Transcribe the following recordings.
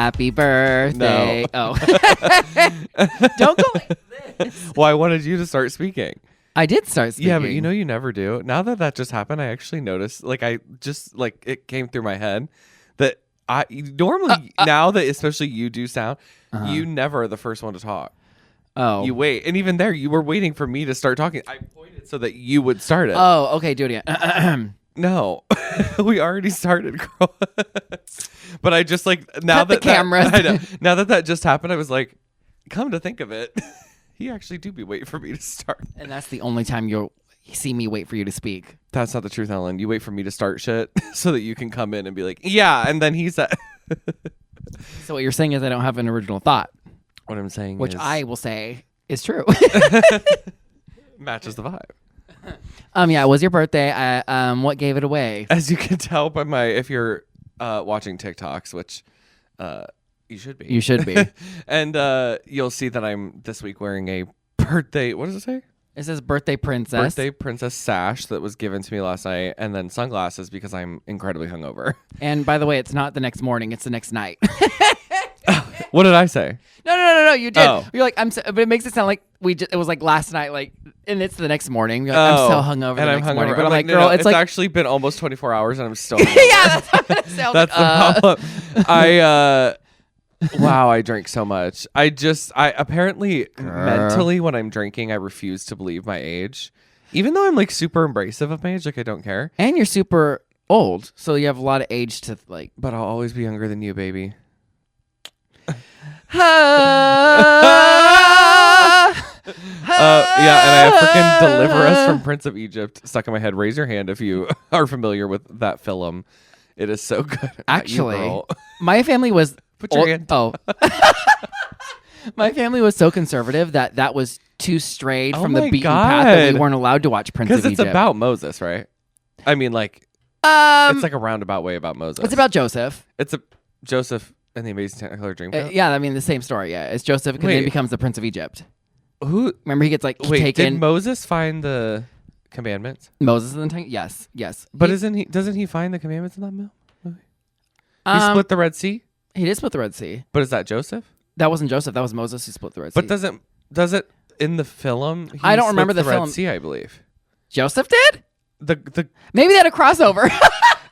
Happy birthday. No. Oh. Don't go like this. Well, I wanted you to start speaking. I did start speaking. Yeah, but you know you never do. Now that just happened, I actually noticed, like, it came through my head that I normally, now that especially you do sound, you never are the first one to talk. Oh. You wait. And even there, you were waiting for me to start talking. I pointed so that you would start it. Oh, okay, do it again. No, we already started, girl. But I just now Cut the cameras. I know. Now that just happened, I was like, come to think of it, he actually do be waiting for me to start. And that's the only time you'll see me wait for you to speak. That's not the truth, Ellen. You wait for me to start shit so that you can come in and be like, yeah. And then he said. So what you're saying is I don't have an original thought. What I'm saying Which is. I will say is true. Matches the vibe. Yeah, it was your birthday. What gave it away? As you can tell by if you're watching TikToks, which you should be. You should be. And you'll see that I'm this week wearing a birthday, what does it say? It says birthday princess. Birthday princess sash that was given to me last night, and then sunglasses because I'm incredibly hungover. And by the way, it's not the next morning, it's the next night. What did I say? No, you did. Oh. You're like, but it makes it sound like it was like last night, like, and it's the next morning. You're like, I'm so hungover and the I'm next hungover. morning. But I'm like, no, girl, it's like actually been almost 24 hours and I'm still yeah, that's how it sounds. That's the problem. Wow, I drink so much. I apparently mentally when I'm drinking, I refuse to believe my age. Even though I'm like super embracive of my age, like I don't care. And you're super old, so you have a lot of age to like. But I'll always be younger than you, baby. Yeah, and I have freaking Deliver Us from Prince of Egypt stuck in my head. Raise your hand if you are familiar with that film. It is so good. Actually, my family was. Put your hand. Oh. My family was so conservative that was too strayed from the beaten path that we weren't allowed to watch Prince of Egypt. Because it's about Moses, right? I mean, like, it's like a roundabout way about Moses. It's about Joseph. It's a Joseph and the Amazing Technicolor Dreamcoat. Yeah, I mean the same story. Yeah, it's Joseph because he becomes the Prince of Egypt. Who? Remember, he gets taken. Did Moses find the commandments? Moses in the yes. But doesn't he find the commandments in that movie? He split the Red Sea. He did split the Red Sea. But is that Joseph? That wasn't Joseph. That was Moses who split the Red Sea. But does it in the film? I don't remember the Red film. Sea, I believe. Joseph did? The Maybe they had a crossover.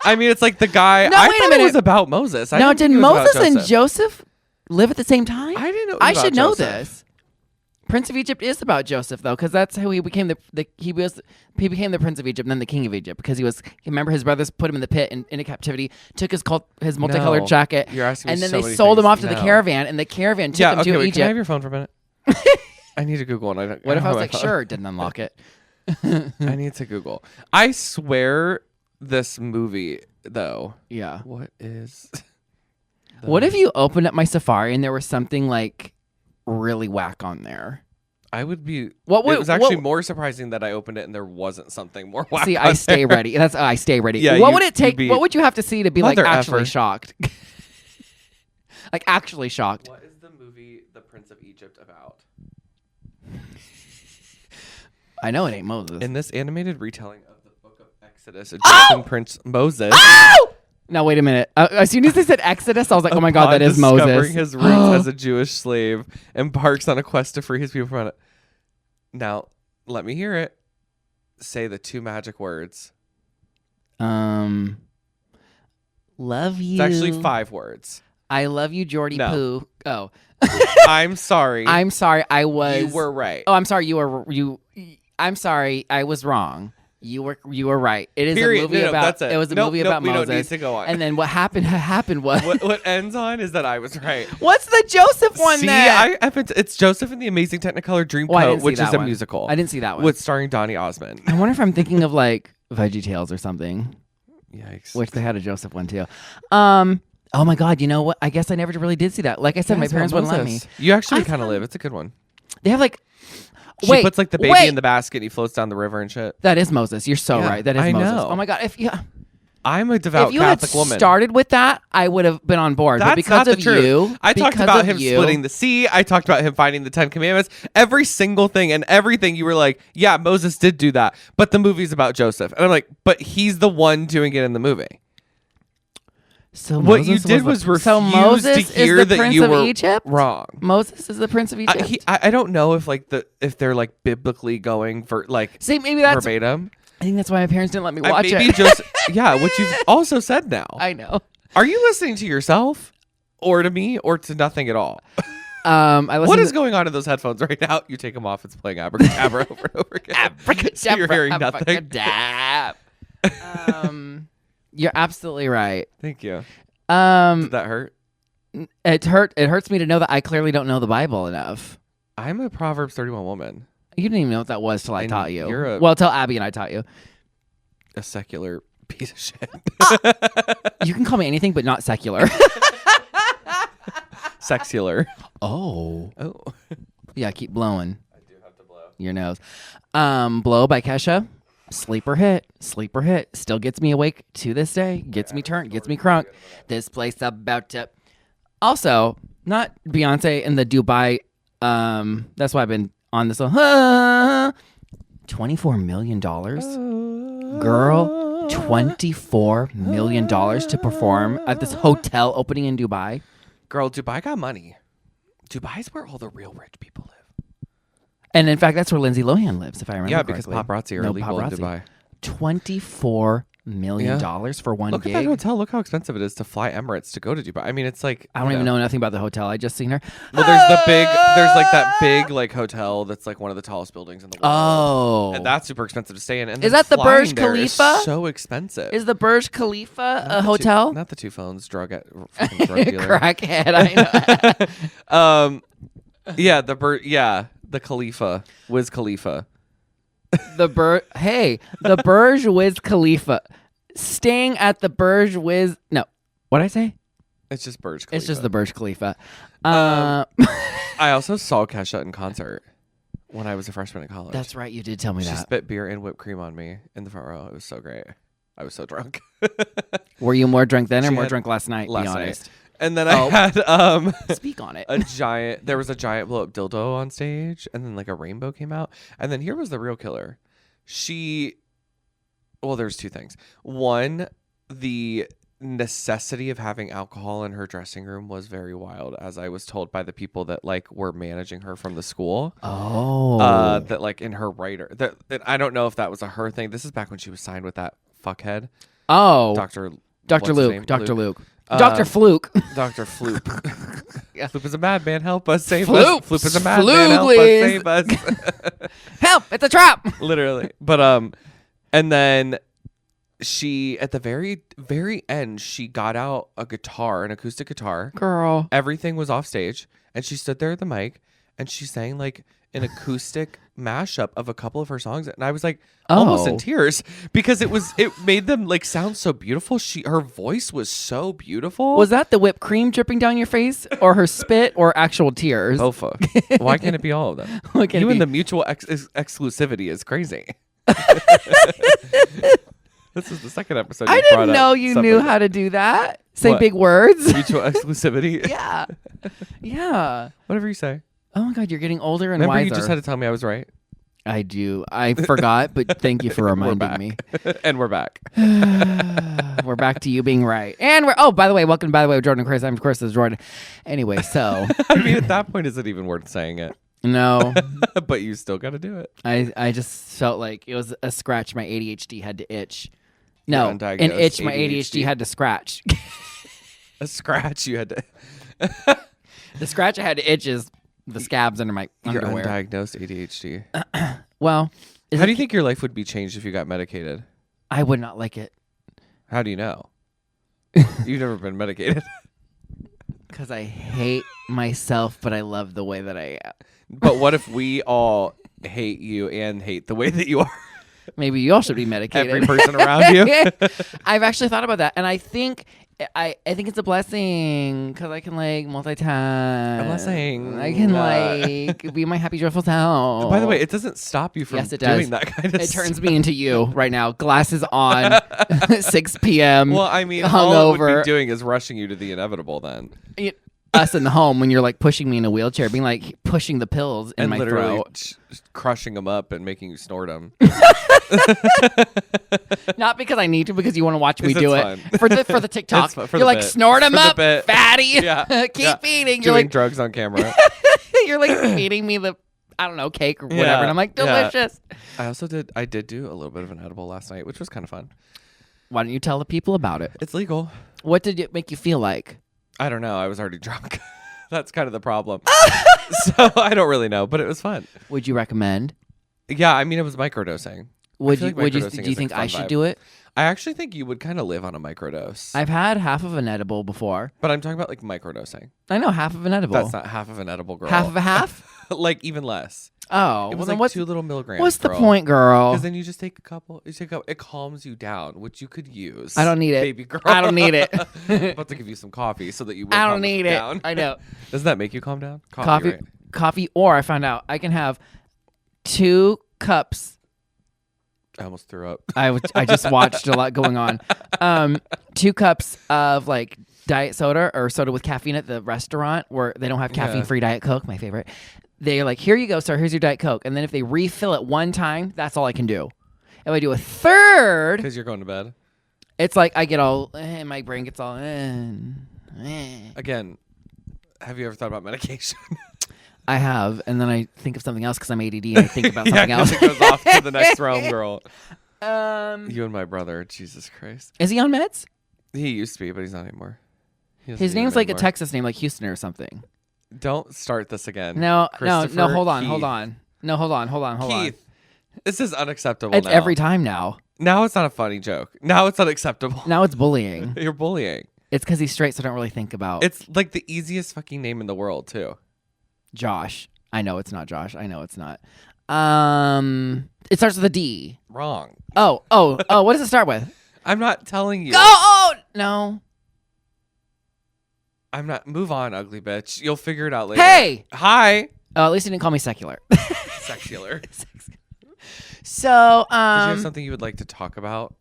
I mean, it's like the guy. No, I wait a thought minute. it was about Moses. No, did Moses and Joseph live at the same time? I didn't know. I should know this. Prince of Egypt is about Joseph though, because that's how he became he became the Prince of Egypt and then the King of Egypt because remember his brothers put him in the pit into captivity, took his multicolored jacket, You're asking me and then so they many sold him things. off to the caravan, and the caravan took him to Wait, Egypt. can I have your phone for a minute? I need to Google it. What if I was like, sure, didn't unlock it? I need to Google. I swear this movie though. Yeah. What is? What if you opened up my Safari and there was something like really whack on there? I would be. It was more surprising that I opened it and there wasn't something more whack. See, I stay ready. I stay ready. Yeah, what would it take? What would you have to see to be like actually effer. shocked? Like actually shocked. What is the movie The Prince of Egypt about? I know it ain't Moses. In this animated retelling of the Book of Exodus, Egyptian Prince Moses. Oh! Now wait a minute. As soon as they said Exodus, I was like, "Oh my God, that is Moses." Discovering his roots as a Jewish slave, embarks on a quest to free his people from it. Now, let me hear it. Say the two magic words. Love you. It's actually 5 words. I love you, Jordy Poo. Oh. I'm sorry. I'm sorry. I was. You were right. Oh, I'm sorry. I'm sorry. I was wrong. You were right. It is Period. a movie about. That's it. It was a movie about Moses. We don't need to go on. And then what happened was. what ends on is that I was right. What's the Joseph one then? It's Joseph and the Amazing Technicolor Dreamcoat, I didn't see which that is a one. musical. I didn't see that one. With starring Donny Osmond. I wonder if I'm thinking of like VeggieTales or something. Yikes. Which they had a Joseph one too. Oh my God, you know what? I guess I never really did see that. Like I said, my parents wouldn't let me. You actually kind of live. It's a good one. They have like. She puts like the baby in the basket and he floats down the river and shit. That is Moses. You're so right. That is Moses. Know. Oh my God. I'm a devout if you Catholic had woman. Started with that, I would have been on board. That's but because not of the truth. you, I talked about him splitting the sea. I talked about him finding the 10 Commandments. Every single thing and everything you were like, yeah, Moses did do that. But the movie's about Joseph. And I'm like, but he's the one doing it in the movie. So what you Moses did was refuse to hear is the that Prince you of were Egypt? wrong. Moses is the Prince of Egypt. I don't know if they're like biblically going for like See, maybe that's. verbatim. I think that's why my parents didn't let me watch Maybe it. just what you've also said now. I know. Are you listening to yourself, or to me, or to nothing at all? What is going on in those headphones right now? You take them off. It's playing abracadabra over and over again. Abracadabra. So you're hearing nothing. Abracadabra. You're absolutely right. Thank you. Did that hurt? It hurts me to know that I clearly don't know the Bible enough. I'm a Proverbs 31 woman. You didn't even know what that was till I And taught you. you're till Abby and I taught you. a secular piece of shit. You can call me anything but not secular. Sexular. Oh. Yeah, keep blowing. I do have to blow. Your nose. Blow by Kesha. Sleeper hit. Still gets me awake to this day. Gets me turned. Gets me crunk. This place about to. Also, not Beyonce in the Dubai. That's why I've been on this. $24 million, girl. $24 million to perform at this hotel opening in Dubai. Girl, Dubai got money. Dubai's where all the real rich people live. And in fact, that's where Lindsay Lohan lives, if I remember because correctly. paparazzi are illegal in Dubai. $24 million for one Look gig. at that hotel. Look how expensive it is to fly Emirates to go to Dubai. I mean, it's like I don't even know nothing about the hotel. I just seen her. Well, there's like that big like hotel that's like one of the tallest buildings in the world. Oh, and that's super expensive to stay in. And is then that the flying Burj there is Khalifa? so expensive. Is the Burj Khalifa a hotel? Not the two phones drug dealer. Crackhead. I know. The Khalifa, Wiz Khalifa. the Burj Wiz Khalifa. Staying at the Burj Wiz. No, what'd I say? It's just Burj Khalifa. It's just the Burj Khalifa. I also saw Kesha in concert when I was a freshman in college. That's right. You did tell me She that. spit beer and whipped cream on me in the front row. It was so great. I was so drunk. Were you more drunk then or more drunk last night? Last be night. honest. And then I had Speak on it. there was a giant blow up dildo on stage, and then like a rainbow came out. And then here was the real killer. There's two things. One, the necessity of having alcohol in her dressing room was very wild, as I was told by the people that like were managing her from the school. Oh. That like in her writer that I don't know if that was a her thing. This is back when she was signed with that fuckhead. Oh. Dr. Luke. Luke. Dr. Fluke. Dr. Floop. Yeah. Floop is a madman. Help us. Save Floop. us. Floop is a madman. Help Flooglies. us. Save us. Help! It's a trap. Literally. But and then she at the very, very end, she got out a guitar, an acoustic guitar. Girl. Everything was off stage, and she stood there at the mic, and she sang like an acoustic mashup of a couple of her songs, and I was like almost in tears because it made them like sound so beautiful. Her voice was so beautiful. Was that the whipped cream dripping down your face, or her spit, or actual tears? Both. Why can't it be all of them? You and the mutual exclusivity is crazy. This is the second episode. I didn't know you knew how to do that. Say big words. Mutual exclusivity. Yeah. Yeah. Whatever you say. Oh my God, you're getting older and Remember wiser. you just had to tell me I was right? I do. I forgot, but thank you for reminding me. And we're back. We're back to you being right. And by the way, welcome, Jordan and Chris. I'm, of course, this is Jordan. Anyway, so. I mean, at that point, is it even worth saying it? No. But you still got to do it. I just felt like it was a scratch my ADHD had to itch. No, an undiagnosed itch my ADHD had to scratch. A scratch you had to. The scratch I had to itch is the scabs under my Your underwear. undiagnosed ADHD. Well, how do you think your life would be changed if you got medicated? I would not like it. How do you know? You've never been medicated. Because I hate myself, but I love the way that I am. But what if we all hate you and hate the way that you are? Maybe you all should be medicated. Every person around you. I've actually thought about that, and I think it's a blessing because I can like multitask. A blessing. I can like be my happy, joyful self. By the way, it doesn't stop you from doing that kind of It stuff. turns me into you right now. Glasses on, 6 p.m. Well, I mean, hungover. all it would be doing is rushing you to the inevitable then. us in the home when you're like pushing me in a wheelchair, being like pushing the pills in and my literally throat. crushing them up and making you snort them. Not because I need to, because you want to watch me It's do fun. it for the TikTok. It's fun for You're the like bit. snort them For the up, bit. fatty. Yeah. Keep eating. You're Doing like drugs on camera. you're like feeding me the I don't know cake or whatever, and I'm like Yeah. delicious. I did do a little bit of an edible last night, which was kind of fun. Why don't you tell the people about it? It's legal. What did it make you feel like? I don't know. I was already drunk. That's kind of the problem. So I don't really know, but it was fun. Would you recommend? Yeah, I mean, it was microdosing. Would feel you? like Would you? microdosing Do you is a think fun I should vibe. do it? I actually think you would kind of live on a microdose. I've had half of an edible before. But I'm talking about like microdosing. I know half of an edible. That's not half of an edible, girl. half of a half. Like even less. Oh, It was well, then like what's 2 little milligrams. what's the point, girl? Because then you just take a couple. It calms you down, which you could use. I don't need it. Baby girl. I don't need it. I'm about to give you some coffee so that you will I calm don't need it. down. I know. Doesn't that make you calm down? Coffee, right? coffee, or I found out I can have 2 cups. I almost threw up. I just watched a lot going on. 2 cups of like diet soda or soda with caffeine at the restaurant where they don't have caffeine-free Diet Coke, my favorite. They're like, here you go, sir. Here's your Diet Coke. And then if they refill it one time, that's all I can do. If I do a third, Because you're going to bed. it's like I get all, my brain gets all, Again, have you ever thought about medication? I have, and then I think of something else because I'm ADD and I think about something yeah, else. 'cause it goes off to the next realm, girl. Um, You and my brother, Jesus Christ. is he on meds? He used to be, but he's not anymore. He doesn't His need name's them like a anymore. Texas name, like Houston or something. Don't start this again. No, Christopher hold on. Keith. No, hold on. Keith, this is unacceptable It's now. every time now. Now it's not a funny joke. Now it's unacceptable. Now it's bullying. You're bullying. It's because he's straight, so I don't really think about It's like the easiest fucking name in the world, too. Josh. I know it's not Josh. I know it's not. It starts with a D. Wrong. Oh, what does it start with? I'm not telling you. Oh, no. I'm not. Move on, ugly bitch. You'll figure it out later. Hey! Hi. Oh, at least he didn't call me secular. Secular. So, Did you have something you would like to talk about?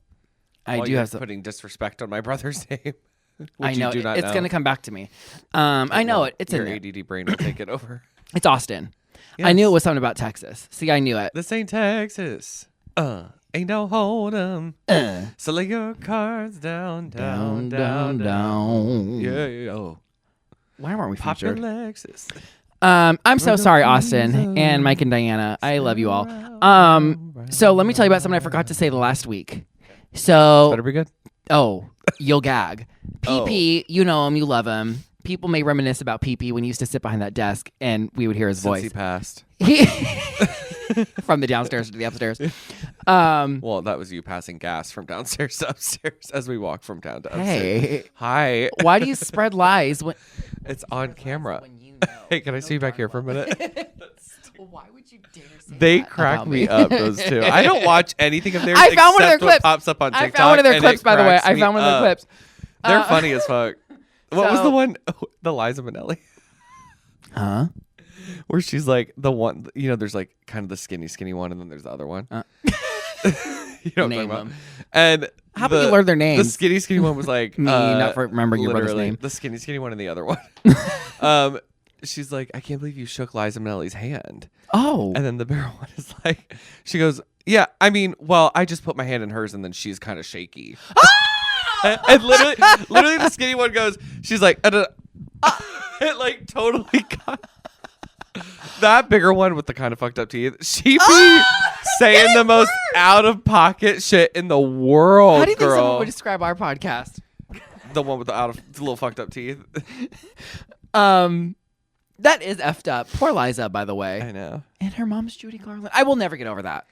I while do you're have some. putting disrespect on my brother's name. Which I know. You do not It's know. going to come back to me. I know it. It's Your in there. ADD brain will take it over. It's Austin. I knew it Yes. was something about Texas. See, I knew it. This ain't Texas. Ain't no hold'em. So lay your cards down. Down. Yeah. Oh. Why weren't we Pop your featured? Lexus. I'm so sorry, Austin and Mike and Diana. I love you all. So let me tell you about something I forgot to say the last week. So, Better be good. oh, you'll gag. Oh. PP, you know him, you love him. People may reminisce about PP when he used to sit behind that desk and we would hear his Since voice. he passed. From the downstairs to the upstairs. Well, that was you passing gas from downstairs to upstairs as we walk from down to upstairs. Hey, Hi. why do you spread lies when It's on camera. when you know? Hey, can I see you back here for a minute? Why would you dare say They that crack about me up, those two. I don't watch anything of theirs I found one of their except what clips. pops up on TikTok. I found one of their and clips, it by the way. cracks I me found one of their up. clips. They're funny as fuck. What was So- the one? Oh, the Liza Minnelli. Huh? Where she's like the one, you know, there's like kind of the skinny one, and then there's the other one. You know what I'm Name talking about. them. And How about you learn their The names? skinny one was like Me not remembering your brother's literally, name. The skinny one and the other one. She's like, I can't believe you shook Liza Minnelli's hand. Oh. And then the bigger one is like, she goes, yeah, I mean, well, I just put my hand in hers, and then she's kind of shaky. And literally the skinny one goes, she's like, it like totally got that bigger one with the kind of fucked up teeth. She be saying the most out of pocket shit in the world. How do you think girl. someone would describe our podcast? The one with the little fucked up teeth. That is effed up. Poor Liza, by the way. I know. And her mom's Judy Garland. I will never get over that.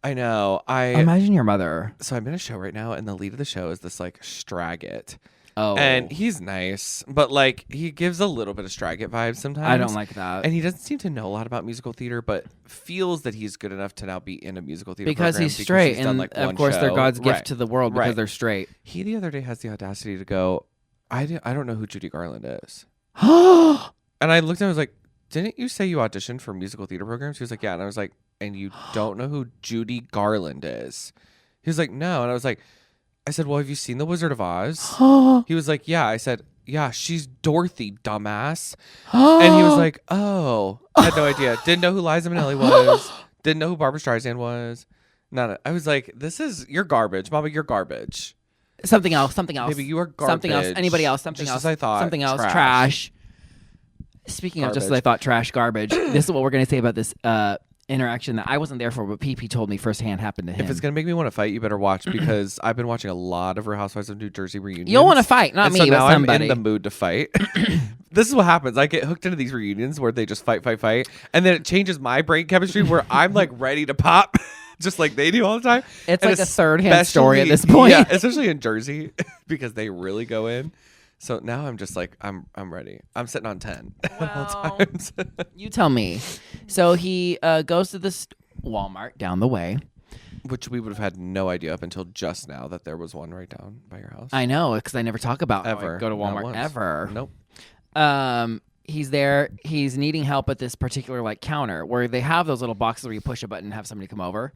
I know. Imagine your mother. So I'm in a show right now, and the lead of the show is this like Straggett. Oh. And he's nice, but like he gives a little bit of Straggett vibes sometimes. I don't like that. And he doesn't seem to know a lot about musical theater, but feels that he's good enough to now be in a musical theater because program he's straight. done, And like, of one course, they're show. God's gift Right. to the world because Right. they're straight. He the other day has the audacity to go, I don't know who Judy Garland is. And I looked at him, I was like, didn't you say you auditioned for musical theater programs? He was like, yeah. And I was like, and you don't know who Judy Garland is? He was like, no. And I was like, I said, well, have you seen The Wizard of Oz? He was like, yeah. I said, yeah, she's Dorothy, dumbass. And he was like, oh, I had no idea. Didn't know who Liza Minnelli was. Didn't know who Barbara Streisand was. I was like, you're garbage. Mama, you're garbage. Something else. Baby, you are garbage. Something else. Anybody else? Something just else. As I thought. Something else. Trash. Speaking Garbage. of just as I thought, trash, garbage. This is what we're going to say about this interaction that I wasn't there for, but PP told me firsthand happened to him. If it's going to make me want to fight, you better watch because I've been watching a lot of Real Housewives of New Jersey reunions. You'll want to fight, not and me, so but now somebody. I'm in the mood to fight. This is what happens. I get hooked into these reunions where they just fight. And then it changes my brain chemistry where I'm like ready to pop. Just like they do all the time. It's and like a third-hand story at this point. Yeah, especially in Jersey because they really go in. So now I'm just like, I'm ready. I'm sitting on 10 at all times. You tell me. So he goes to this Walmart down the way. Which we would have had no idea up until just now that there was one right down by your house. I know, because I never talk about how Ever. I go to Not Walmart once. ever. Nope. He's there. He's needing help at this particular like counter where they have those little boxes where you push a button and have somebody come over.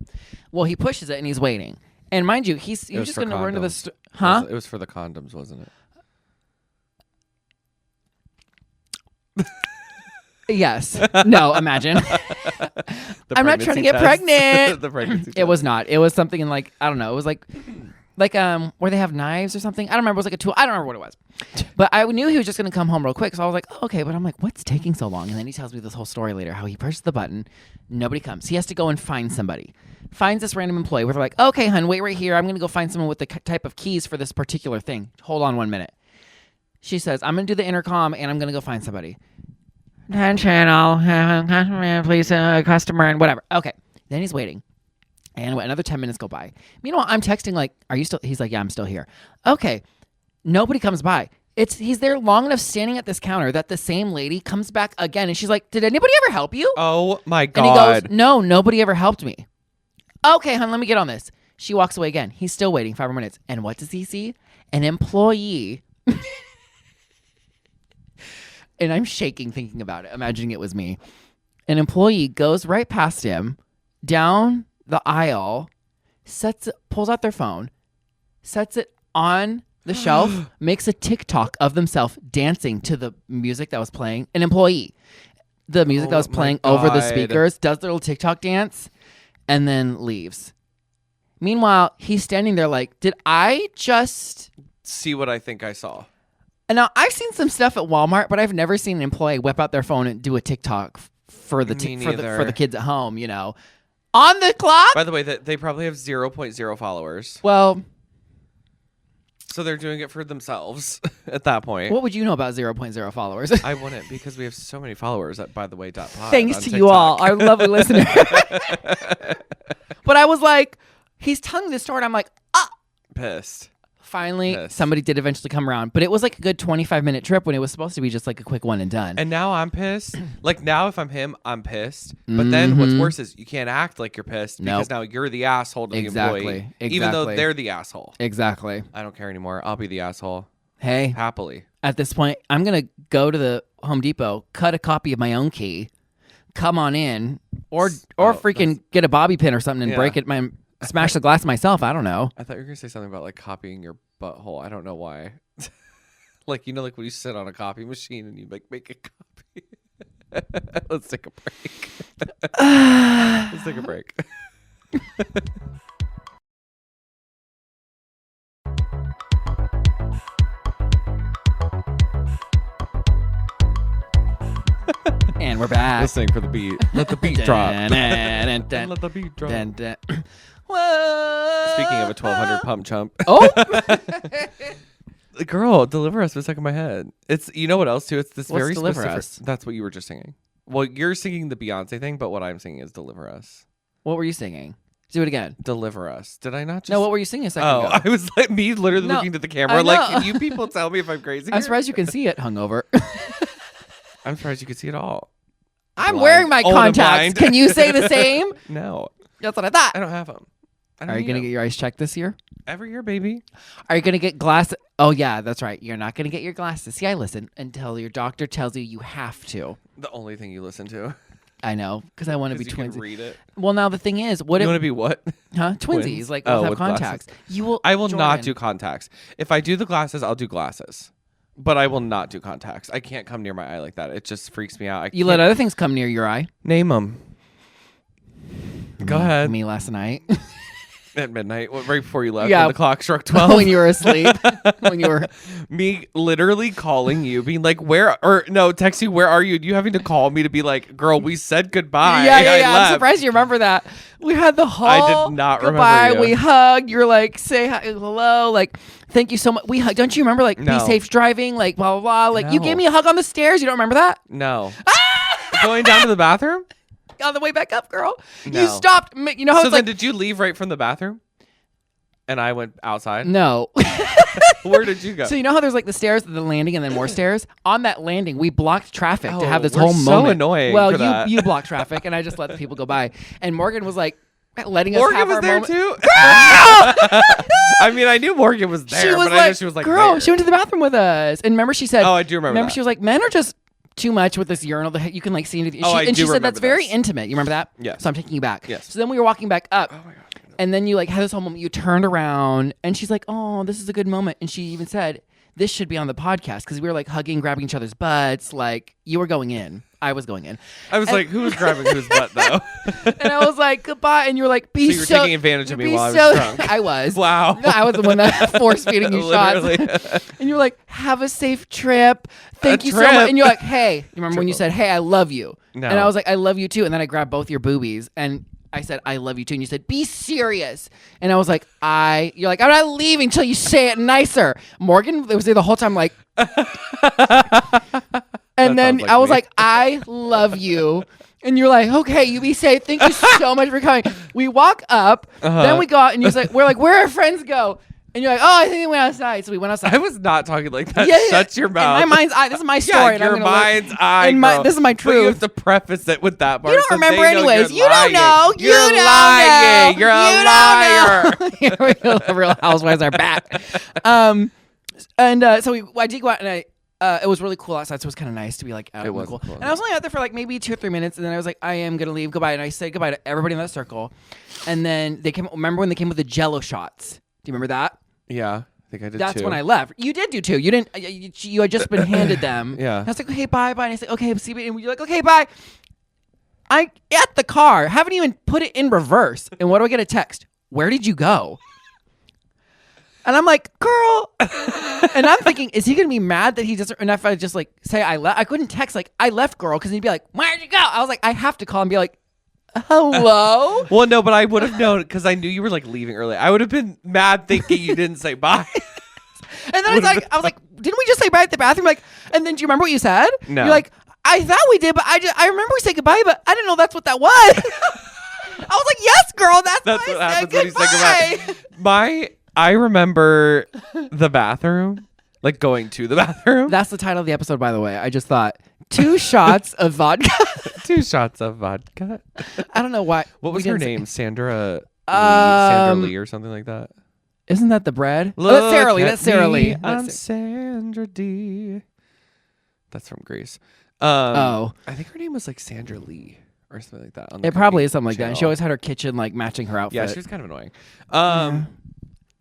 Well, he pushes it and he's waiting. And mind you, he's just going to run to the store. Huh? It was for the condoms, wasn't it? Yes. No, imagine. I'm not trying to get pregnant. The pregnancy It test. was not. It was something in like, I don't know. It was like where they have knives or something. I don't remember. It was like a tool. I don't remember what it was. But I knew he was just going to come home real quick. So I was like, oh, okay. But I'm like, what's taking so long? And then he tells me this whole story later, how he pushes the button. Nobody comes. He has to go and find somebody. Finds this random employee where they're like, okay, hun, wait right here. I'm going to go find someone with the type of keys for this particular thing. Hold on 1 minute. She says, I'm going to do the intercom and I'm going to go find somebody. Channel, customer, please, customer, and whatever. Okay. Then he's waiting. And another 10 minutes go by. Meanwhile, I'm texting like, are you still? He's like, yeah, I'm still here. Okay. Nobody comes by. He's there long enough standing at this counter that the same lady comes back again. And she's like, did anybody ever help you? Oh my God. And he goes, no, nobody ever helped me. Okay, hon, let me get on this. She walks away again. He's still waiting 5 more minutes. And what does he see? An employee. And I'm shaking thinking about it, imagining it was me. An employee goes right past him, down the aisle, pulls out their phone, sets it on the shelf, makes a TikTok of themselves dancing to the music that was playing. An employee. The music that was playing over the speakers, does their little TikTok dance, and then leaves. Meanwhile, he's standing there like, did I just see what I think I saw? And now I've seen some stuff at Walmart, but I've never seen an employee whip out their phone and do a TikTok for the kids at home, you know. On the clock? By the way, they probably have 0.0 followers. Well, so they're doing it for themselves at that point. What would you know about 0.0 followers? I wouldn't because we have so many followers at by the way .pod. Thanks to you all, our lovely listener. But I was like, he's telling this story and I'm like, pissed. Finally, somebody did eventually come around. But it was like a good 25-minute trip when it was supposed to be just like a quick one and done. And now I'm pissed. Like now if I'm him, I'm pissed. But then what's worse is you can't act like you're pissed because now you're the asshole to the employee. Even though they're the asshole. Exactly. I don't care anymore. I'll be the asshole. Hey. Happily. At this point, I'm going to go to the Home Depot, cut a copy of my own key, come on in, or freaking get a bobby pin or something and break it, smash the glass myself. I don't know. I thought you were going to say something about like copying your butthole. I don't know why. Like, you know, like when you sit on a copy machine and you like make a copy. Let's take a break. Let's take a break. And we're back. Listening for the beat. Let the beat drop. Let the beat drop. Whoa. Speaking of a 1200 pump chump. Oh. Girl, Deliver Us was stuck in my head. It's, you know what else too? It's this What's very Deliver specific. Us? That's what you were just singing. Well, you're singing the Beyonce thing, but what I'm singing is Deliver Us. What were you singing? Do it again. Deliver Us. Did I not just? No, what were you singing a second ago? I was like me literally looking to the camera like, can you people tell me if I'm crazy? I'm surprised you can see it, hungover. I'm surprised you could see it all. I'm Blind. wearing my Old and contacts. blind. Can you say the same? No. That's what I thought. I don't have them. Are you going to get your eyes checked this year? Every year, baby. Are you going to get glasses? Oh, yeah, that's right. You're not going to get your glasses. See, I listen until your doctor tells you you have to. The only thing you listen to. I know, because I want to be you can twins. read it. Well, now the thing is, what you if... want to be what? Huh? Twinsies. Twins? Like, we'll have with contacts. glasses. You will... I will not Jordan. do contacts. If I do the glasses, I'll do glasses. but I will not do contacts. I can't come near my eye like that. It just freaks me out. You let other things come near your eye. Name them. Go ahead. Me last night. At midnight, right before you left, Yeah. when the clock struck 12. When you were asleep. When you were... Me literally calling you, being like, text you, where are you? You having to call me to be like, girl, we said goodbye. Yeah. I I'm left. surprised you remember that. We had the whole I did not goodbye. remember you. We hugged. You're like, say hi, hello. Like, thank you so much. We hugged. Don't you remember? Like, be No. safe driving. Like, blah, blah, blah. Like, you No. gave me a hug on the stairs. You don't remember that? No. Going down to the bathroom? On the way back up, girl. No. You stopped. You know how So it's then like... did you leave right from the bathroom? And I went outside? No. Where did you go? So you know how there's like the stairs, the landing, and then more stairs? On that landing, we blocked traffic to have this we're whole so moment. annoying Well, for that. you blocked traffic, and I just let the people go by. And Morgan was like letting us Morgan have was our there moment. too? I mean, I knew Morgan was there, She was but I like, knew she was like, girl, there. she went to the bathroom with us. And remember, she said, Oh, I do remember that. she was like, men are just too much with this urinal. You can like see anything. Oh, I and do she said remember that's very this. intimate. You remember that? Yes. So I'm taking you back. Yes. So then we were walking back up. Oh my God. And then you like had this whole moment. You turned around, and she's like, "Oh, this is a good moment." And she even said, "This should be on the podcast," because we were like hugging, grabbing each other's butts. Like you were going in, I was going in. I was like, who was grabbing whose butt though? And I was like, "Goodbye," and you were like, "Be So you were taking advantage of me be while I was so-" drunk. I was. Wow. No, I was the one that force feeding you shots. Literally. And you were like, "Have a safe trip. Thank you so trip. much." And you're like, "Hey," you remember when you Triple. said, "Hey, I love you," No. and I was like, "I love you too," and then I grabbed both your boobies and I said, "I love you too," and you said, "Be serious," and I was like, you're like, "I'm not leaving until you say it nicer." Morgan was there the whole time, like, and then sounds like I was me. like, "I love you." And you're like, "Okay, you be safe. Thank you so much for coming." We walk up, then we go out, and you're like, "We're like, where our friends go?" And you're like, "Oh, I think they went outside." So we went outside. I was not talking like that. Yeah, Shut your mouth. In my mind's eye. This is my story. Yeah, and I'm your gonna live- mind's eye. in my- girl. this is my But you have truth. to preface it with that part. You don't so remember they know anyways. you're You don't lying. know. You're You don't lying. know. You're a You liar. don't know. Here we go. The Real Housewives are back. So I did go out, and it was really cool outside, so it was kind of nice to be like out. It in the was cool. cool. And I was only out there for like maybe 2 or 3 minutes, and then I was like, I am gonna leave. Goodbye. And I said goodbye to everybody in that circle. And then they came. Remember when they came with the Jello shots? Do you remember that? Yeah, I think I did That's too. when I left. You did do too. You didn't. You had just been handed them. Yeah. And I was like, okay, bye, bye. And I said, okay, see you. And you're like, okay, bye. I at the car, haven't even put it in reverse. And what do I get a text? Where did you go? And I'm like, girl. And I'm thinking, is he gonna be mad that he doesn't? And if I just like say I left, I couldn't text like I left, girl, because he'd be like, where'd you go? I was like, I have to call and be like, hello. Well, no, but I would have known because I knew you were like leaving early. I would have been mad thinking you didn't say bye. And then I was like, didn't we just say bye at the bathroom? Like, and then do you remember what you said? No. You're like, I thought we did, but I remember we said goodbye, but I didn't know that's what that was. I was like, yes, girl, that's That's why what I happens said when you say goodbye. goodbye. I remember the bathroom, like going to the bathroom. That's the title of the episode, by the way. I just thought 2 shots of vodka. 2 shots of vodka. I don't know why. What we was her didn't say- name? Sandra Lee or something like that. Isn't that the bread? Oh, that's Sarah Lee. Look That's at Sarah me, Lee. I'm That's Sandra D. That's from Greece. Oh. I think her name was like Sandra Lee or something like that. On It probably is something like that. And she always had her kitchen like matching her outfit. Yeah, she was kind of annoying.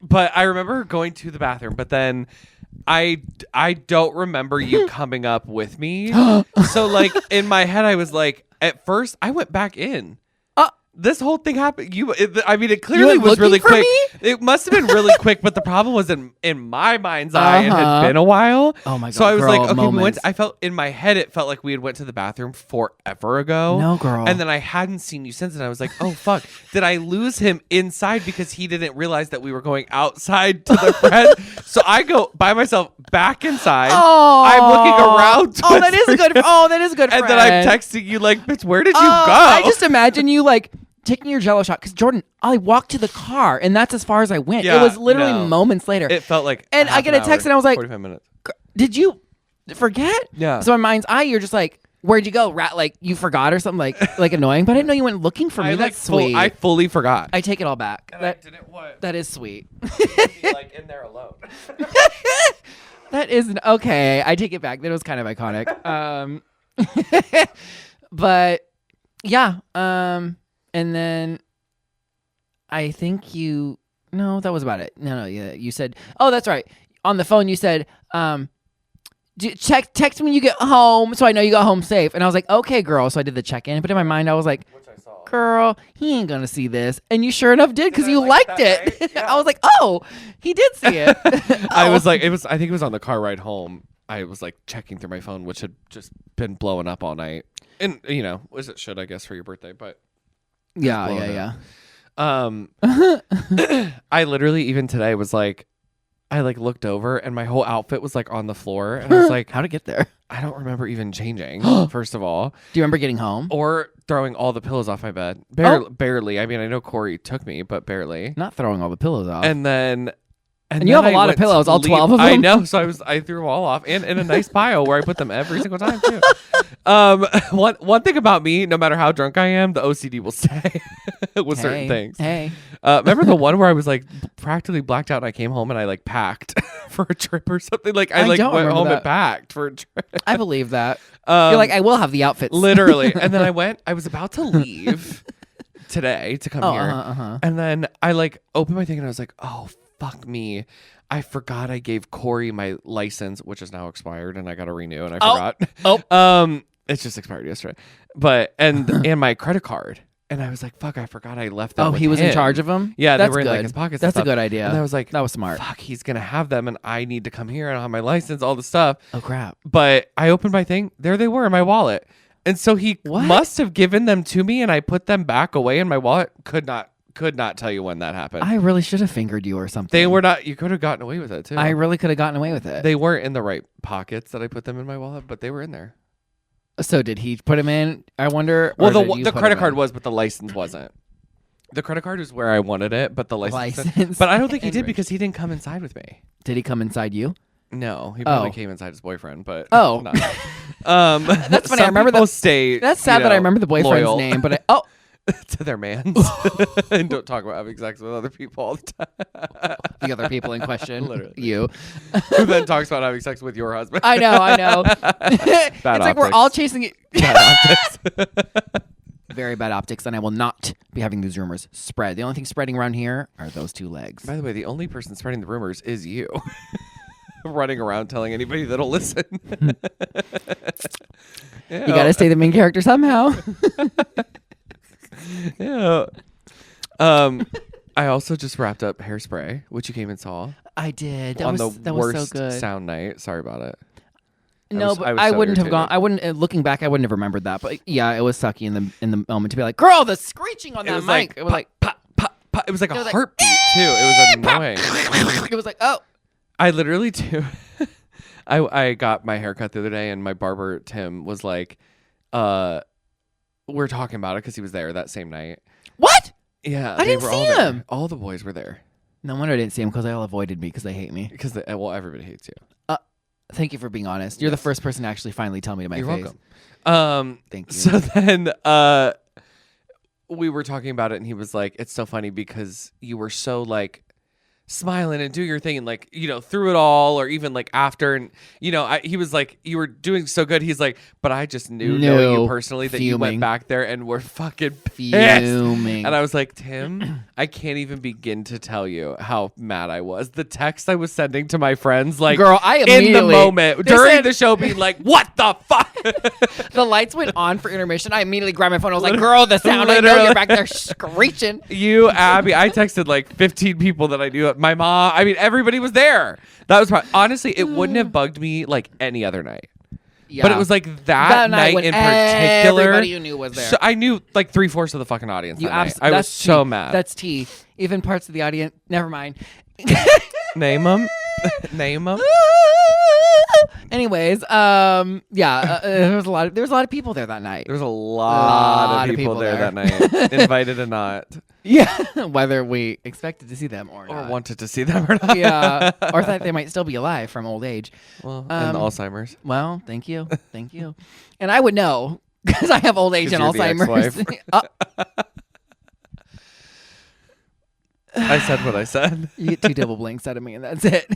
But I remember her going to the bathroom, but then I don't remember you coming up with me. So like in my head, I was like, at first I went back in. This whole thing happened. It clearly went was really looking for quick. me? It must have been really quick, but the problem was in my mind's eye, it had been a while. Oh my God, So I was girl, like, okay, we went. moments. I felt in my head, it felt like we had went to the bathroom forever ago. No, girl. And then I hadn't seen you since, and I was like, oh fuck, did I lose him inside because he didn't realize that we were going outside to the friend? So I go by myself back inside. Oh, I'm looking around. Oh, that is a good. Oh, that is a good. And then I'm texting you like, bitch, where did you go? I just imagine you like taking your Jello shot because Jordan, I walked to the car and that's as far as I went. Yeah, it was literally no. moments later. It felt like, and I get a text and I was like, 45 minutes. "Did you forget?" Yeah. So in my mind's eye, you're just like, "Where'd you go, rat? Like you forgot or something like annoying." But I didn't know you went looking for me. That's sweet. I fully forgot. I take it all back. and I didn't want That is sweet. to be like in there alone. That is okay. I take it back. That was kind of iconic. But yeah. And then I think no, that was about it. No, yeah. You said, oh, that's right. On the phone, you said, Text me when you get home so I know you got home safe. And I was like, okay, girl. So I did the check-in. But in my mind, I was like, girl, he ain't gonna see this. And you sure enough did, because you liked it. Right? Yeah. I was like, oh, he did see it. I was like, I think it was on the car ride home. I was like checking through my phone, which had just been blowing up all night. And was it should, I guess, for your birthday, but yeah. I literally even today was like, I like looked over and my whole outfit was like on the floor, and I was like, how'd it get there? I don't remember even changing. First of all, do you remember getting home or throwing all the pillows off my bed? Barely. I mean, I know Corey took me, but barely. Not throwing all the pillows off. And then you have a lot of pillows, all 12 of them. I know, so I threw them all off, and in a nice pile where I put them every single time too. One thing about me, no matter how drunk I am, the OCD will stay with certain things. Hey, remember the one where I was like practically blacked out and I came home and I like packed for a trip or something? Like I like went home and packed for a trip. I believe that. You're like, I will have the outfits. Literally. And then I was about to leave today to come here. And then I like opened my thing and I was like, oh, fuck me. I forgot I gave Corey my license, which is now expired, and I got to renew, and I forgot. It's just expired yesterday. But and my credit card. And I was like, fuck, I forgot I left that with he was him. in charge of them? Yeah, that's they were good. in like his pockets. That's a good idea. And I was like, that was smart. Fuck, he's going to have them, and I need to come here, and I don't have my license, all the stuff. Oh, crap. But I opened my thing. There they were in my wallet. And so he must have given them to me, and I put them back away in my wallet. Could not tell you when that happened. I really should have fingered you or something. They were not. You could have gotten away with it too. I really could have gotten away with it. They weren't in the right pockets that I put them in my wallet, but they were in there. So did he put them in? I wonder. Well, the credit card was, but the license wasn't. The credit card is where I wanted it, but the license. But I don't think he did because he didn't come inside with me. Did he come inside you? No, he probably came inside his boyfriend, but not. That's funny. I remember that. Stay. That's sad that I remember the boyfriend's name, but to their mans and don't talk about having sex with other people all the time. The other people in question, literally. You. Who then talks about having sex with your husband? I know. It's like we're all chasing it. Bad optics. Very bad optics, and I will not be having these rumors spread. The only thing spreading around here are those two legs. By the way, the only person spreading the rumors is you. Running around telling anybody that'll listen. You got to stay the main character somehow. Yeah. I also just wrapped up Hairspray, which you came and saw. I did. That was so good. Sound night. Sorry about it. I wouldn't have gone. I wouldn't. Looking back, I wouldn't have remembered that. But yeah, it was sucky in the moment to be like, "Girl, the screeching on that mic." It was like pop, pop, pop. It was like a heartbeat too. It was annoying. It was like, oh. I literally too. I got my haircut the other day, and my barber Tim was like, we're talking about it because he was there that same night. What? Yeah, I didn't see him. All the boys were there. No wonder I didn't see him because they all avoided me because they hate me. Because everybody hates you. Thank you for being honest. You're the first person to actually finally tell me to my face. You're welcome. Thank you. So then we were talking about it, and he was like, "It's so funny because you were so like." Smiling and do your thing and like through it all or even like after and he was like you were doing so good. He's like, but I just knew knowing you personally that you went back there and were fucking fuming. And I was like, Tim, I can't even begin to tell you how mad I was. The text I was sending to my friends, like, girl, I immediately in the moment during the show being like, what the fuck? The lights went on for intermission. I immediately grabbed my phone. I was like, girl, the sound. I know you're back there screeching. You, Abby, I texted like 15 people that I knew. My mom, I mean, everybody was there. That was honestly, it wouldn't have bugged me like any other night. Yeah. But it was like that night in particular. Everybody you knew was there. So I knew like 3/4 of the fucking audience. I was so mad. That's tea. Even parts of the audience. Never mind. Name them. Name them. Anyways, there was a lot of people there that night. There was a lot of people there that night, invited or not. Yeah, whether we expected to see them or not. Or wanted to see them or not. Yeah, or thought they might still be alive from old age. Well, and Alzheimer's. Well, thank you. And I would know because I have old age and Alzheimer's. I said what I said. You get 2 double blinks out of me and that's it.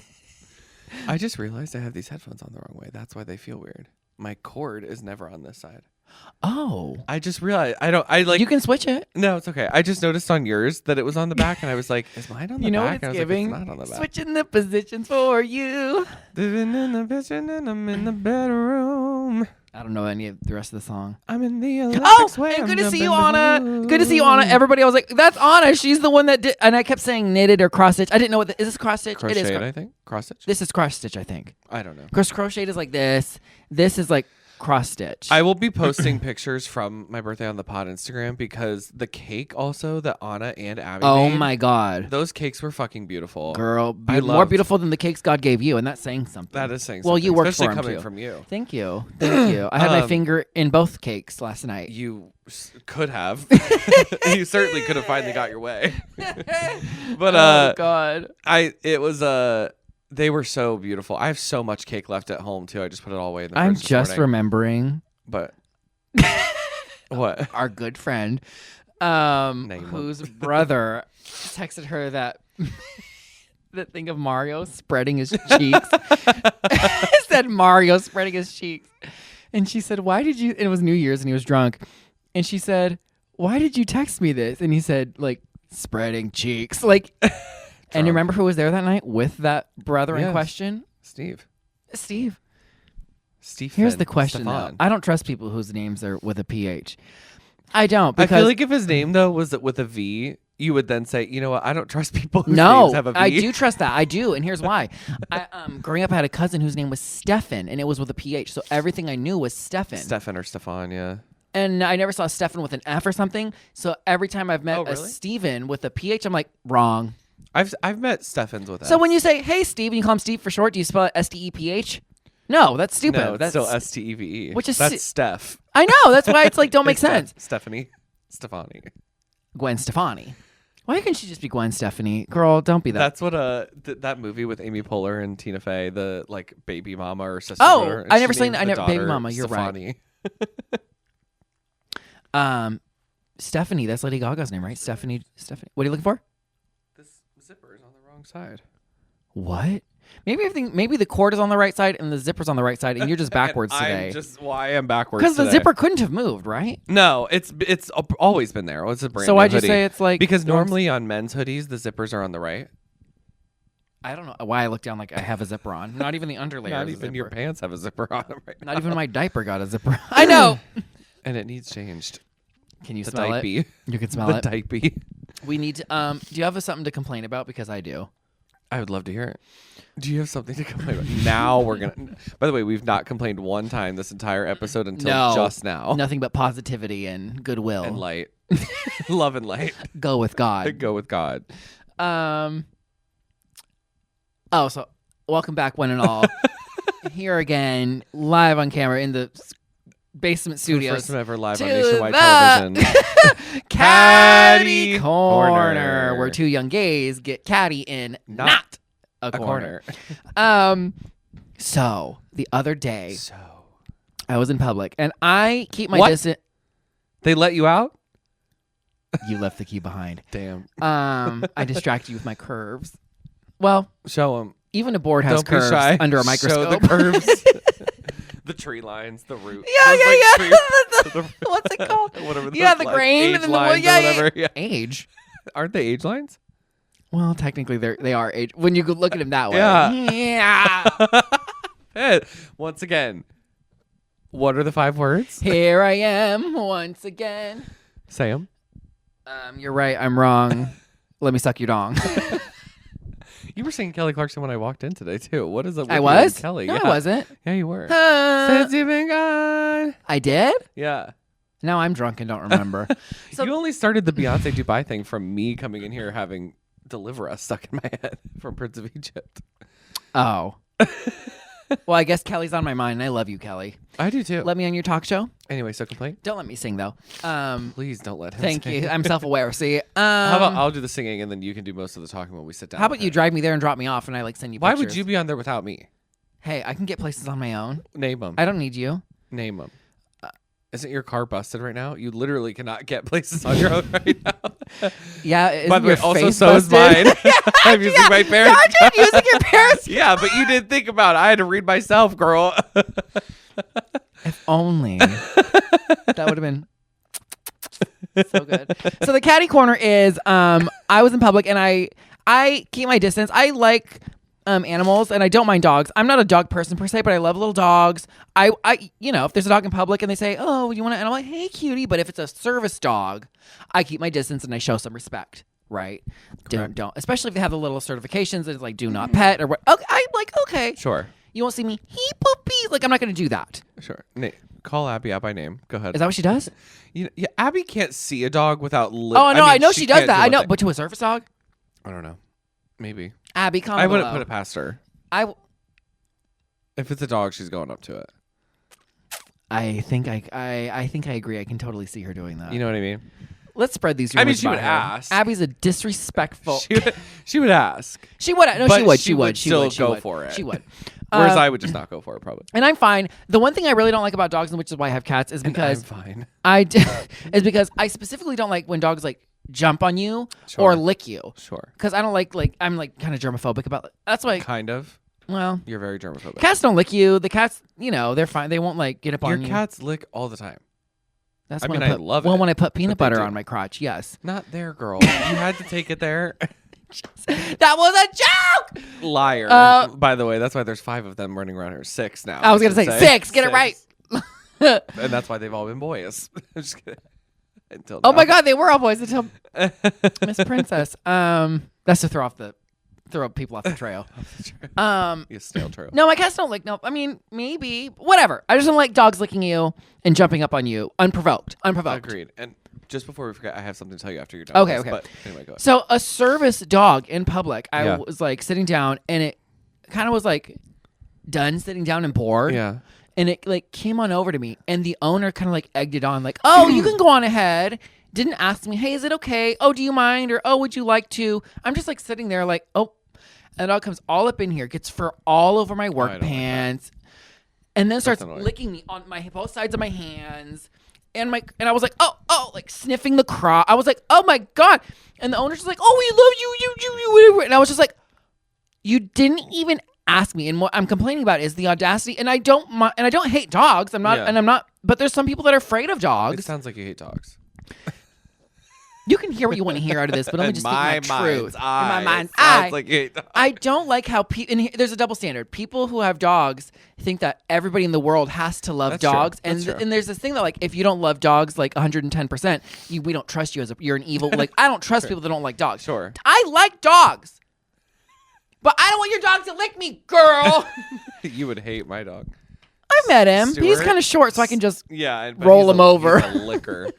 I just realized I have these headphones on the wrong way. That's why they feel weird. My cord is never on this side. Oh. I just realized I like. You can switch it. No, it's okay. I just noticed on yours that it was on the back, and I was like, "Is mine on the You know back?" what And it's I was giving? like, "It's not on the back." Switching the positions for you. Living in the vision, and I'm in the bedroom. I don't know any of the rest of the song. I'm in the Oh, electric sway. and I'm good to see you, jumping Anna. the Good to see you, Anna. Everybody, I was like, that's Anna. She's the one that did. And I kept saying knitted or cross stitch. I didn't know what. Is this cross stitch? It is. Crocheted, I think. Cross stitch. This is cross stitch, I think. I don't know. Because crochet is like this. This is like cross stitch. I will be posting pictures from my birthday on the pod Instagram because the cake also that Anna and Abby Oh made, my God. those cakes were fucking beautiful. Girl, I more loved- beautiful than the cakes God gave you. And that's saying something. That is saying Well, something, you worked especially for 'em, coming too. from you. Thank you. Thank you. I had my finger in both cakes last night. You could have. You certainly could have finally got your way. But oh God. it was they were so beautiful. I have so much cake left at home too. I just put it all away in the I'm fridge this just morning. remembering But what? our good friend, Name him. whose brother texted her that that thing of Mario spreading his cheeks. It said Mario spreading his cheeks, and she said, "Why did you?" And it was New Year's, and he was drunk, and she said, "Why did you text me this?" And he said, "Like spreading cheeks, like." And you remember who was there that night with that brother in Yes. question? Steve. Steve. Steve. Here's the question, though. Stefan. I don't trust people whose names are with a PH. I don't, I because feel like if his name though was with a V, you would then say, you know what? I don't trust people whose no, names have a V. I do trust that. I do, and here's why. Growing up, I had a cousin whose name was Stefan, and it was with a PH, so everything I knew was Stefan. Stefan or Stefan, yeah. And I never saw Stefan with an F or something, so every time I've met Oh, a really? Steven with a PH, I'm like, wrong. I've met Stefans with So Fs. when you say, hey, Steve, and you call him Steve for short, do you spell it STEPH? No, that's stupid. no, it's that's still STEVE. Which is that's Steph. I know. That's why it's like, don't make It's Steph- sense. Stephanie. Stefani. Gwen Stefani. Why can't she just be Gwen Stefani? Girl, don't be that. That's what that movie with Amy Poehler and Tina Fey, the like baby mama or sister. Oh, daughter, I she never seen named that. I the never Baby daughter Mama. You're right. Stefani. Stephanie, that's Lady Gaga's name, right? Stephanie. What are you looking for? This zipper is on the wrong side. What? Maybe the cord is on the right side and the zipper's on the right side, and you're just backwards today. I'm just why I'm backwards. Because the today. zipper couldn't have moved, right? No, it's always been there. It's a brand. So new why'd you hoodie. say it's like Because normally on men's hoodies the zippers are on the right. I don't know why I look down like I have a zipper on. Not even the underlayer. Not has a even your zipper. pants have a zipper on them right now. Not even my diaper got a zipper. I know. And it needs changed. Can you The smell it? diaper. You can smell The it. diaper. We need to. Do you have something to complain about? Because I do. I would love to hear it. Do you have something to complain about? Now we're gonna. By the way, we've not complained one time this entire episode until No. just now. Nothing but positivity and goodwill. And light, love and light. Go with God. Go with God. Oh, so welcome back, one and all. Here again, live on camera in the basement studios. First time ever live to on nationwide the television. Catty corner, Corner. where two young gays get catty in not a corner. So the other day, So I was in public, and I keep my What? distance. they let you out? You left the key behind. Damn. I distracted you with my curves. Well, Show them. even a board has Don't be curves shy. under a Show microscope. the curves. The tree lines, the root. Yeah, Those, yeah, like, yeah. trees- What's it called? Whatever. Yeah, those the lines- grain age and then the lines or yeah, whatever. yeah. Age. Aren't they age lines? Well, technically they are age when you look at them that way. Yeah. Yeah. Hey, once again, what are the 5 words? Here I am once again. Say them. You're right. I'm wrong. Let me suck your dong. You were singing Kelly Clarkson when I walked in today too. What is it? with I you was. and Kelly. No, Yeah. I wasn't. Yeah, you were. Uh, Since you've been gone. I did. Yeah. Now I'm drunk and don't remember. So- you only started the Beyonce Dubai thing from me coming in here having Deliver Us stuck in my head from Prince of Egypt. Oh. Well, I guess Kelly's on my mind. And I love you, Kelly. I do too. Let me on your talk show. Anyway, so complain. Don't let me sing though. Please don't let him Thank sing. you. I'm self-aware. See. How about I'll do the singing and then you can do most of the talking when we sit down. How about with you him. drive me there and drop me off, and I send you Why pictures? would you be on there without me? Hey, I can get places on my own. Name them. I don't need you. Name them. Isn't your car busted right now? You literally cannot get places on your own right now. Yeah. Isn't By the way, your also face so is busted? mine. I'm using my parents' Aren't you using your parents? Yeah, but you didn't think about it. I had to read myself, girl. If only. That would have been so good. So the catty corner is I was in public and I keep my distance. I like animals and I don't mind dogs. I'm not a dog person per se, but I love little dogs. I if there's a dog in public and they say, "Oh, you want to?" and I'm like, "Hey, cutie," but if it's a service dog, I keep my distance and I show some respect. Right? Don't, especially if they have the little certifications that it's like do not pet or what. Okay, I'm like, okay, Sure. you won't see me. He poopy. Like I'm not going to do that. Sure. Call Abby out by name. Go ahead. Is that what she does? Yeah, Abby can't see a dog without. Oh no, I know she does that. I know, but to a service dog, I don't know. Maybe. Abby, comment I wouldn't below. put it past her. If it's a dog, she's going up to it. I think I agree. I can totally see her doing that. You know what I mean? Let's spread these rumors. I mean, she about would her. ask. Abby's a disrespectful. She would ask. She would. No, But she would. she would still go would. for it. She would. Whereas I would just not go for it, probably. And I'm fine. The one thing I really don't like about dogs, and which is why I have cats, is because I'm fine. is because I specifically don't like when dogs like jump on you Sure. or lick you. Sure. Because I don't like I'm like kind of germophobic about it. That's why. Kind of. Well, You're very germophobic. cats don't lick you. The cats, they're fine. They won't like get up on you. Your cats lick all the time. That's I when mean, I I love Well, it, when I put peanut but they butter do. on my crotch, yes. Not there, girl. You had to take it there. That was a joke. Liar. By the way, that's why there's 5 of them running around here. 6 now. I was gonna should say 6. Get it right. And that's why they've all been boys. I'm just kidding. Until Oh now. my God, they were all boys until Miss Princess. That's to throw people off the trail. You snail trail. No, my cats don't lick. No, I mean maybe whatever. I just don't like dogs licking you and jumping up on you unprovoked. Agreed. And just before we forget, I have something to tell you after you're done. Okay, with this, okay. But anyway, go ahead. So a service dog in public, I Yeah. was like sitting down, and it kind of was like done sitting down and bored. Yeah. And it like came on over to me, and the owner kind of like egged it on, like, "Oh, you can go on ahead." Didn't ask me, "Hey, is it okay? Oh, do you mind?" Or, "Oh, would you like to?" I'm just like sitting there, like, "Oh," and the dog comes all up in here, gets fur all over my work I don't like pants, and then starts annoying. licking me on my both sides of my hands, and I was like, "Oh," like sniffing the crotch. I was like, "Oh my God!" And the owner's just like, "Oh, we love you, whatever." And I was just like, "You didn't even ask me." And what I'm complaining about is the audacity. And I don't hate dogs. I'm not, Yeah. and I'm not. But there's some people that are afraid of It dogs. sounds like you hate dogs. You can hear what you want to hear out of this, but let me just speak my truth. In my mind's Sounds eye. like you hate dogs. I don't like how people. And there's a double standard. People who have dogs think that everybody in the world has to love That's true. dogs, That's true. and there's this thing that like if you don't love dogs like 110%, we don't trust you you're an evil. Like I don't trust people that don't like dogs. Sure. I like dogs, but I don't want your dog to lick me, girl. You would hate my dog. I met him. He's Stuart? kind of short, so I can just. Yeah. But Roll he's him over. He's a licker.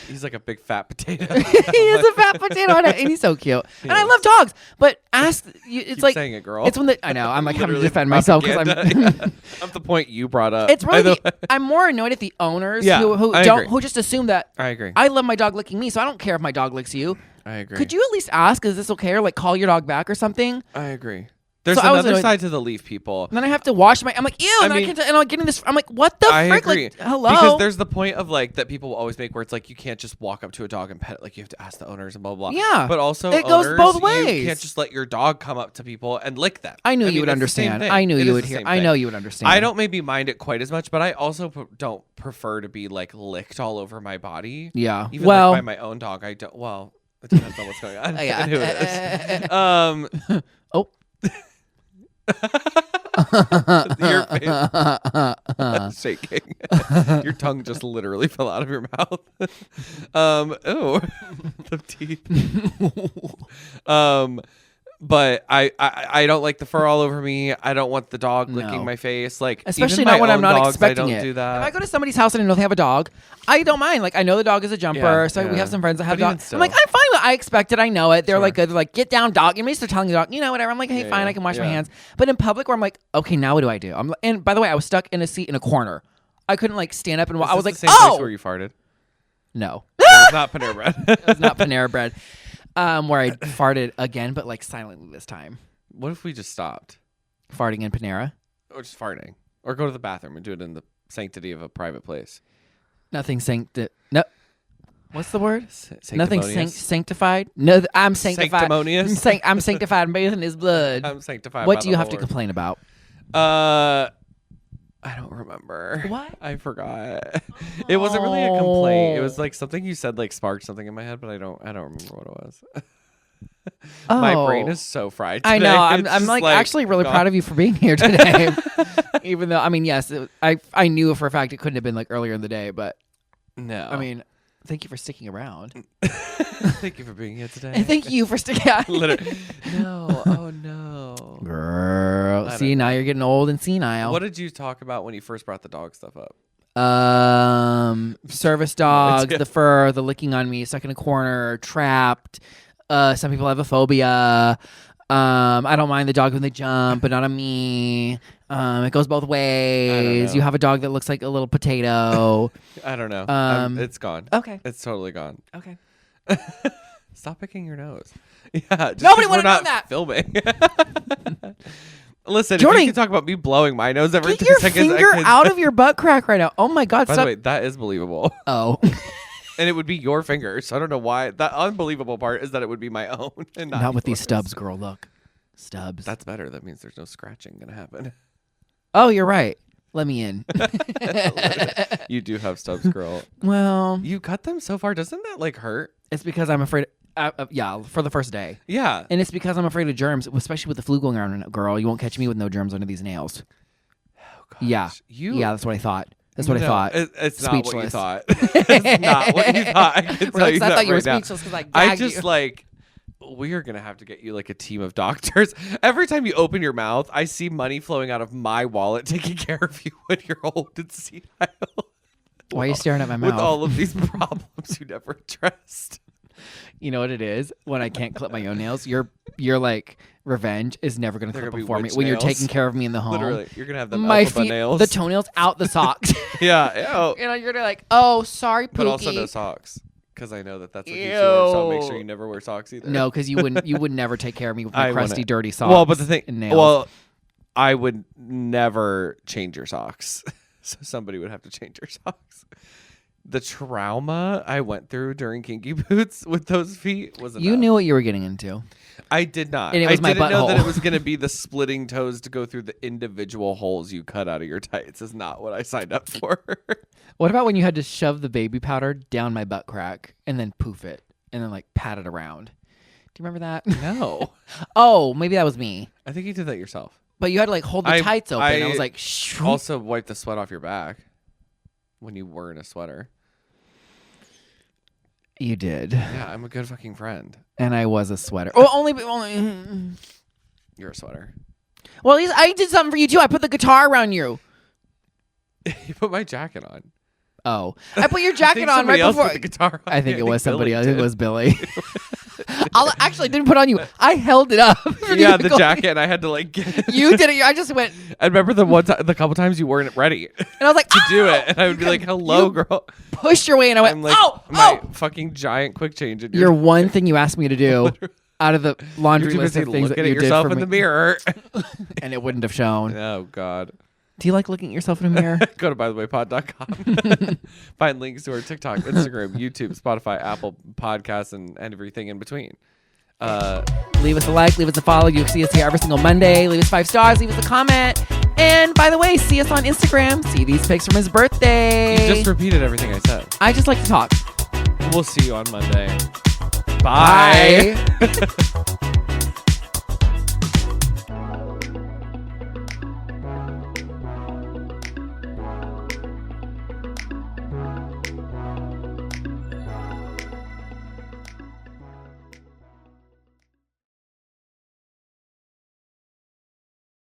He's like a big fat potato. He is a fat potato, and he's so cute. And I love dogs, but it's Keep like saying it, girl. it's when I know I'm like having to Literally defend myself because I'm. propaganda. Of the point you brought up. It's by really the way. I'm more annoyed at the owners Yeah, who I don't agree. who just assume that I agree. I love my dog licking me, so I don't care if my dog licks you. I agree. Could you at least ask, is this okay, or like call your dog back or something? I agree. There's So I was another annoyed- side to the leaf people. And then I have to wash my. I'm like, ew. And I then mean- and I'm getting this. I'm like, what the I frick? agree. Like, hello. Because there's the point of like that people will always make where it's like you can't just walk up to a dog and pet it. Like you have to ask the owners and blah blah. blah. Yeah. But also It goes owners, both You ways. can't just let your dog come up to people and lick them. I knew you mean, would it's the same understand. thing. I knew It you is would the hear. same I thing. know you would understand. I don't maybe mind it quite as much, but I also don't prefer to be like licked all over my body. Yeah. Even Well. like by my own dog, I don't. Well, it depends on what's going on. Yeah. And who it is. Oh. Your face shaking. Your tongue just literally fell out of your mouth. Oh, the teeth. But I don't like the fur all over me. I don't want the dog licking No. my face. Like Especially even not my when I'm own not dogs, expecting I don't it. do that. If I go to somebody's house and I know they have a dog, I don't mind. Like I know the dog is a jumper, Yeah, so we yeah. have some friends that have But even dogs. I'm still. like, I'm fine with it. I expect it. I know it. They're Sure. like good. They're like, get down, dog. You may start telling the dog, whatever. I'm like, hey, Yeah, fine, yeah, I can wash my yeah. hands. But in public, where I'm like, okay, now what do I do? And by the way, I was stuck in a seat in a corner. I couldn't like stand up and walk. I was like, the same place where oh you farted. no, It's not Panera Bread. it was not Panera Bread. Where I farted again, but like silently this time. What if we just stopped? Farting in Panera. Or just farting. Or go to the bathroom and do it in the sanctity of a private place. Nothing no. What's the word? Nothing Sanctimonious? sanctified. No, I'm sanctified. Sanctimonious? I'm sanctified and bathed in His blood. I'm sanctified What by do the you have to Lord. complain about? I don't remember. What? I forgot. It wasn't really a complaint. It was like something you said like sparked something in my head, but I don't remember what it was. My brain is so fried today. I know. I'm like actually really proud of you for being here today. Even though, I mean, yes, I knew for a fact it couldn't have been like earlier in the day, but no. I mean, thank you for sticking around. Thank you for being here today. And thank you for sticking out. Literally. No. Oh no. Girl. See, now you're getting old and senile. What did you talk about when you first brought the dog stuff up? Service dogs, the fur, the licking on me, stuck in a corner, trapped. Some people have a phobia. I don't mind the dog when they jump, but not on me. It goes both ways. You have a dog that looks like a little potato. I don't know. It's gone. Okay. It's totally gone. Okay. Stop picking your nose. Yeah. Nobody would have known that. Filming. Listen, Jordan, if you can talk about me blowing my nose every 2 get your seconds. finger out of your butt crack right now. Oh my God. By the way, that is believable. Oh. And it would be your finger. So I don't know why. The unbelievable part is that it would be my own. And not with yours. these stubs, girl. Look. Stubs. That's better. That means there's no scratching going to happen. Oh, you're right. Let me in. You do have stubs, girl. Well. You cut them so far. Doesn't that like hurt? It's because I'm afraid. For the first day. Yeah. And it's because I'm afraid of germs, especially with the flu going around. Girl, you won't catch me with no germs under these nails. Oh, gosh. Yeah. Yeah, that's what I thought. That's what I thought. It's not what you thought. It's not what you thought. I can tell you that I thought you were right now. speechless because I gagged you. like, we are going to have to get you like a team of doctors. Every time you open your mouth, I see money flowing out of my wallet taking care of you when you're old and senile. Why are you staring at my mouth? With all of these problems you never addressed. You know what it is? When I can't clip my own nails, your like revenge is never going to clip them for me. When you're taking care of me in the home. Literally, you're going to have them my alpha feet, nails. the toenails out the socks. Yeah. Oh. You know, you're like, oh, sorry, Pookie. But also no socks. Because I know that's what you wear, so make sure you never wear socks either. No, because you would never take care of me with my crusty, dirty socks. Well, but the thing, and nails. well, I would never change your socks, so somebody would have to change your socks. The trauma I went through during Kinky Boots with those feet was enough. You knew what you were getting into. I did not. And it was I didn't know butthole. that it was going to be the splitting toes to go through the individual holes you cut out of your tights. Is not what I signed up for. What about when you had to shove the baby powder down my butt crack and then poof it and then like pat it around? Do you remember that? No. Oh, maybe that was me. I think you did that yourself. But you had to like hold the tights open. I was like, also wipe the sweat off your back when you were in a sweater. You did. Yeah, I'm a good fucking friend. And I was a sweater. Oh, only. You're a sweater. Well, at least I did something for you too. I put the guitar around you. You put my jacket on. Oh, I put your jacket on right before. Put the guitar on. I think it was somebody else. It was Billy. I didn't put it on you. I held it up. Yeah, the jacket, and I had to like get it. You did it. I just went. I remember the couple times you weren't ready. And I was like, to do it, and I would be like, "Hello, girl." Pushed your way, and I went, I'm like, my fucking giant quick change. Your one thing you asked me to do out of the laundry list of things that you did yourself for in me. the mirror, and it wouldn't have shown. Oh God. Do you like looking at yourself in a mirror? Go to bythewaypod.com. Find links to our TikTok, Instagram, YouTube, Spotify, Apple Podcasts, and everything in between. Leave us a like, leave us a follow. You can see us here every single Monday. Leave us 5 stars, leave us a comment. And by the way, see us on Instagram. See these pics from his birthday. You just repeated everything I said. I just like to talk. We'll see you on Monday. Bye.